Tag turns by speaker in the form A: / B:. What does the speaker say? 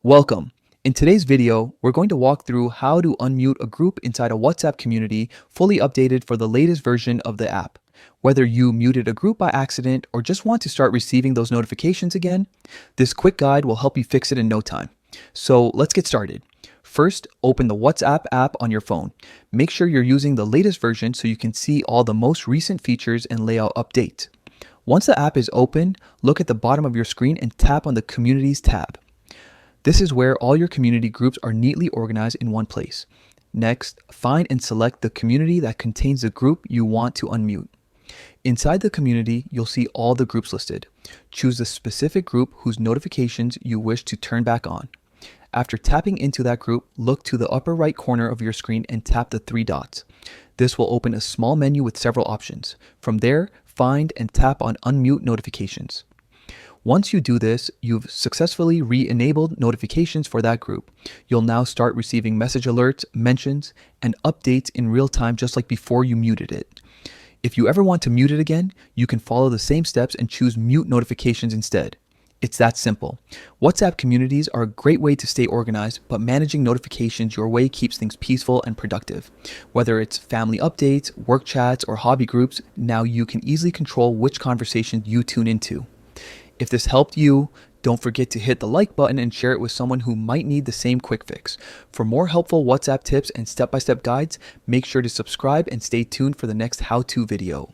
A: Welcome. In today's video, we're going to walk through how to unmute a group inside a WhatsApp community fully updated for the latest version of the app. Whether you muted a group by accident or just want to start receiving those notifications again, this quick guide will help you fix it in no time. So let's get started. First, open the WhatsApp app on your phone. Make sure you're using the latest version so you can see all the most recent features and layout updates. Once the app is open, look at the bottom of your screen and tap on the Communities tab. This is where all your community groups are neatly organized in one place. Next, find and select the community that contains the group you want to unmute. Inside the community, you'll see all the groups listed. Choose the specific group whose notifications you wish to turn back on. After tapping into that group, look to the upper right corner of your screen and tap the three dots. This will open a small menu with several options. From there, find and tap on Unmute Notifications. Once you do this, you've successfully re-enabled notifications for that group. You'll now start receiving message alerts, mentions, and updates in real time just like before you muted it. If you ever want to mute it again, you can follow the same steps and choose mute notifications instead. It's that simple. WhatsApp communities are a great way to stay organized, but managing notifications your way keeps things peaceful and productive. Whether it's family updates, work chats, or hobby groups, now you can easily control which conversations you tune into. If this helped you, don't forget to hit the like button and share it with someone who might need the same quick fix. For more helpful WhatsApp tips and step-by-step guides, make sure to subscribe and stay tuned for the next how-to video.